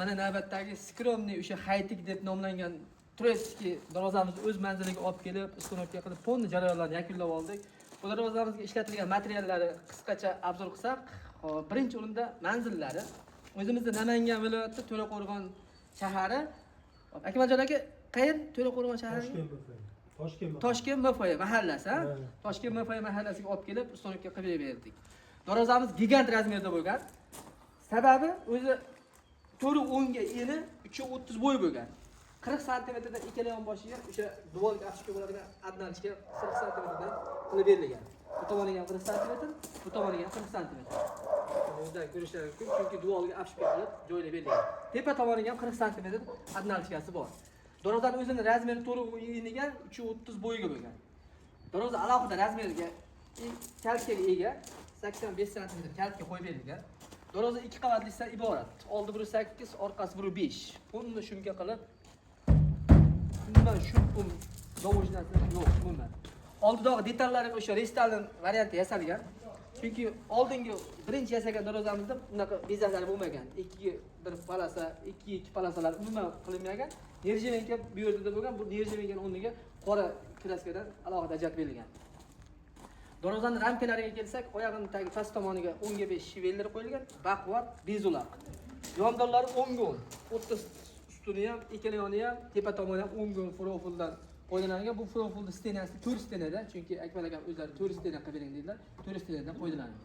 Mana navbatdagi skromniy o'sha haytik deb nomlangan turetskiy darvozamizni o'z manziliga olib kelib, ustonovka qilib, ponni jarayonlarini yakunlab oldik. Bu darvozamizga ishlatilgan materiallari qisqacha obzor qilsak, hop, birinchi o'rinda manzillari. O'zimizda Namangan viloyati To'raqo'rg'on shahari. Akmaljon aka, qayer To'raqo'rg'on shahri? Toshkent MFY mahallasi, ha? Toshkent MFY mahallasiga olib kelib, ustonovka qilib berdik. Darvozamiz gigant razmerda bo'lgan. Sababi o'zi 4.10 ga eni 3.30 bo'y bo'lgan. 40 santimetrdan ikkala yonboshiga o'sha duvalga afishka bo'ladigan adnalishga 40 santimetrdan qilib berilgan. Bu tomoniga ham 40 santimetr, bu tomoniga ham 40 santimetr. O'zda ko'rishlaringiz mumkin, chunki duvalga afishka qilib joylab berilgan. Tepa tomoniga ham 40 santimetr adnalishkasi bor. Darvozaning o'zining razmeri 4.10 ga 3.30 bo'yiga bo'lgan. Darvoza alohida razmeriga kaltkaga ega 85 santimetr kaltga qo'yib berilgan. Darvoza 2 qavatlidan iborat. Oldi 1.8, orqasi 1.5. Buni shunga qilib bundan shumpum dovojnasi yo'q bundan. Oldidagi detallari o'sha restalin varianti yasalgan. Chunki oldingi birinchi yasagan darvozamizda bunaqa bezaklari bo'lmagan. 2 bir palasa, 2 palasalar umuman qilinmagan. Nerjevenka bu yerda bo'lgan. Bu nerjevenkaning o'rniga qora kraskadan alohida ajratib berilgan. Darvozaning ramkalariga kelsak, oyog'ining tagi past tomoniga 10 ga 5 shivellar qo'yilgan, baquvvat, bezuloq. Yondonlari 10 ga 10. O'rta ustuni ham, ikkala yoni ham, tepa tomoni ham 10 ga 10 profildan foydalangan. Bu profilning stenasi 4 stenada, chunki Akmal akam o'zlari 4 stena qilib bering dedilar. 4 stenadan foydalangan.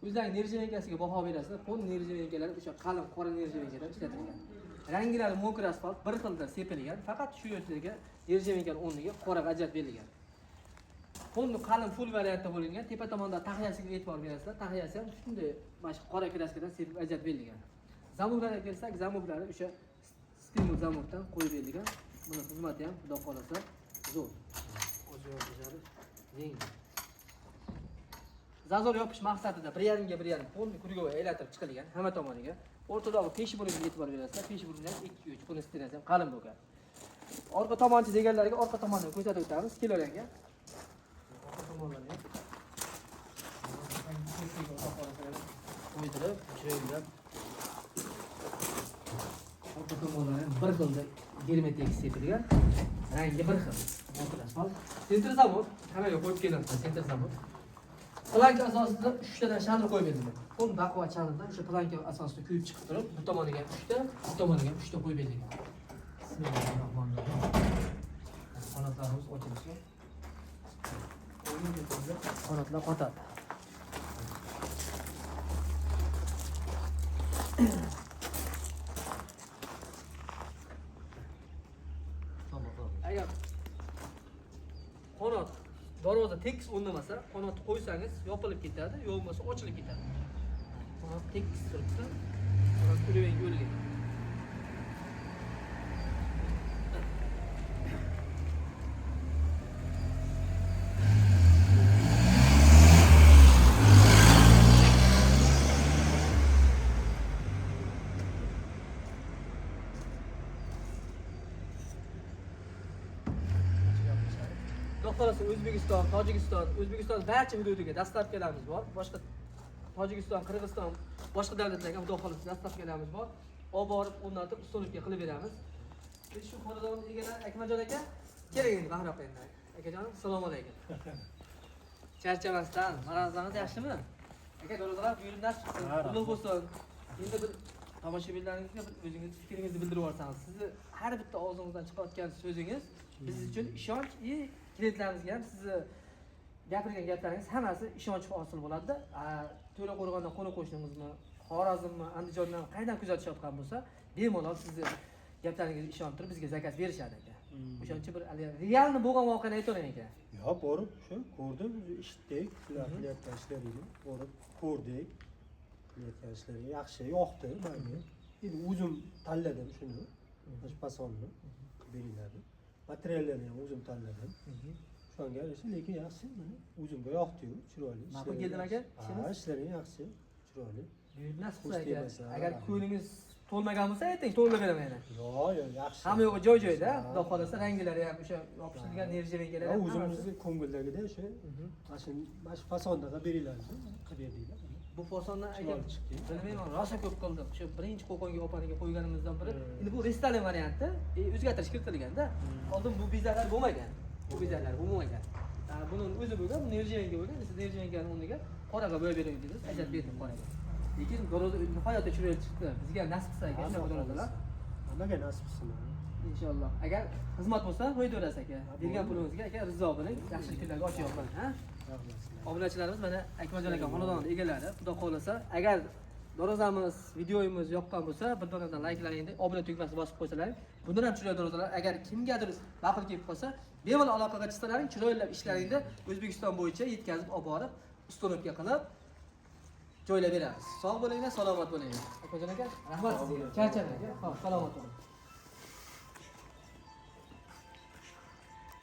O'zlarining nerjevenkasiga baho berasizlar. Pon nerjevenkalari o'sha qalin qora nerjevenkadan ishlatilgan. Ranglari mokr asfalt bir xilda sepilgan, faqat shu yerga nerjevenkaning o'rniga qora ajrat berilgan. Ponni qalin full variantda bo'lingan. Tepa tomonda taxyasiga e'tibor berasizlar. Taxyasi ham shunday mana shu qora kraskadan sepib ajratib berilgan. Zamurlarga kelsak, zamurlari o'sha stimul zamurdan qo'yib berilgan. Buni xizmati ham xudo xolasa zo'r. O'zbekistonda yengil. Zazor yopish maqsadida 1.5 ga 1.5 ponni krugovoy aylantirib chiqilgan hamma tomoniga. O'rtadagi peshi bo'limiga e'tibor berasizlar. Peshi bo'limi ham 2-3, buni stenasi ham qalin bo'lgan. Orqa tomonchi deganlarga orqa tomonni ko'rsatib o'tamiz. Kelaranga o'ydirib, joylab orqa tomonlari bir xilda germetik sepilgan, rangi bir xil. Sentr zamot hammaga qo'yib kelamiz, sentr zamot. Planka asosida 3 tadan shanr qo'yib berilgan. Bu baquvvat shanrdan o'sha planka asosida kuyib chiqib turib, bu tomoniga ham 3 ta, bu tomoniga ham 3 ta qo'yib berilgan. Bismillahirrohmanirrohim. Qanotlarimiz ochilsin. Qanotlar qotadi. Agar qanot darvoza tekis o'rnamasa, qanotni qo'ysangiz yopilib ketadi, yo'qmasa ochilib ketadi. Qanot tekis turibdi. Qanot kurevenga o'lgan. Xolasa O'zbekiston, Tojikiston, O'zbekiston barcha hududiga dastavkalarimiz bor. Boshqa Tojikiston, Qirg'iziston, boshqa davlatlarga xudo xolasa dastavkalarimiz bor. Olib borib, o'rnatib, ustonovka qilib beramiz. Biz shu xonadonning egalari Akmaljon aka, keling endi bahroq endi. Akajonim, assalomu alaykum. Charchamasdan, marazangiz yaxshimi? Aka, do'stlar, buyurib chiqsin. Qutlug' bo'lsin. Endi bir tomoshabinlaringizga o'zingiz fikringizni bildirib yuborsangiz, sizni har bitta og'zingizdan chiqayotgan so'zingiz biz uchun ishonch, klientlarimizga ham sizni gapirgan gaplaringiz hammasi ishonch hosil bo'ladi-da. To'raqo'rg'ondan qo'ni-qo'shnimizmi, Xorazmmi, Andijondan qaydan kuzatishayotgan bo'lsa, bemalol sizni gaplaringizga ishontirib bizga zakaz berishadi aka. O'shancha bir realni bo'lgan voqeani aytavering aka. Yo'q, borib shu ko'rdim, eshitdik, sizlar qilayotgan ishlaringizni borib ko'rdik. Qilayotgan ishlaringiz yaxshi, yoqdi menga. Endi o'zim tanladim shuni, shu pasonni beriladi. Materiallarni ham o'zim tanladim. Shunga yarasha, lekin yaxshi, mana o'zimga yoqdi-yu, chiroyli. Ma'qul keldimi aka? Ha, ishlaring yaxshi, chiroyli. Nasib qilsa aka, agar ko'nglingiz to'lmagan bo'lsa ayting, to'ldirib beraman yana. Yo'q, yaxshi. Hamma yo'g'i joy-joyda, xudo xolasa ranglari ham o'sha yopishtirilgan nerjevenkalar ham o'zimizning ko'ngildagida o'sha mana shu fasonda beriladi, qilib berdinglar. Bu posonni aka Chiroyli chiqdi. bilmayman, rosa ko'p qildik. Shu birinchi qo'qonga opaniga qo'yganimizdan biri. Endi bu restoran varianti, o'zgartirish kiritilganda. Oldin bu bezalar bo'lmagan. Bu bezalar bo'lmagan. Buni o'zi bo'lgan, buni nirjiyanga bo'lgan. Siz nirjiyangining o'rniga qoraga bo'yab bering dedingiz. Ajab berdim qoraga. Lekin garoz nihoyatda chiroyli chiqdi. Bizga nasib qilsa ekan shunaqa garozalar. Hammaga nasib qilsin. Inshaalloh. Agar xizmat bo'lsa, qo'ydaverasiz aka. Bergan pulimizga aka rizo bo'ling. Yaxshi kunlarga ochyapman, ha? Obunachilarimiz mana Akmaljon aka xonadonning egalari. Xudo xolasa, agar darvozamiz, videomiz yoqqan bo'lsa, bir donadan layklaringda, obuna tugmasini bosib qo'ysalaring, bundan ham chiroyli darvozalar agar kimgadir ma'qul kelib qolsa, bemalol aloqaga chiqsalaring, chiroylab ishlaringda O'zbekiston bo'yicha yetkazib olib borib, ustonovka qilib joylab beramiz. Sog' bo'linglar, salomat bo'linglar. Akmaljon aka, rahmat sizga. Charchamang aka. Xo'p, salomat bo'ling.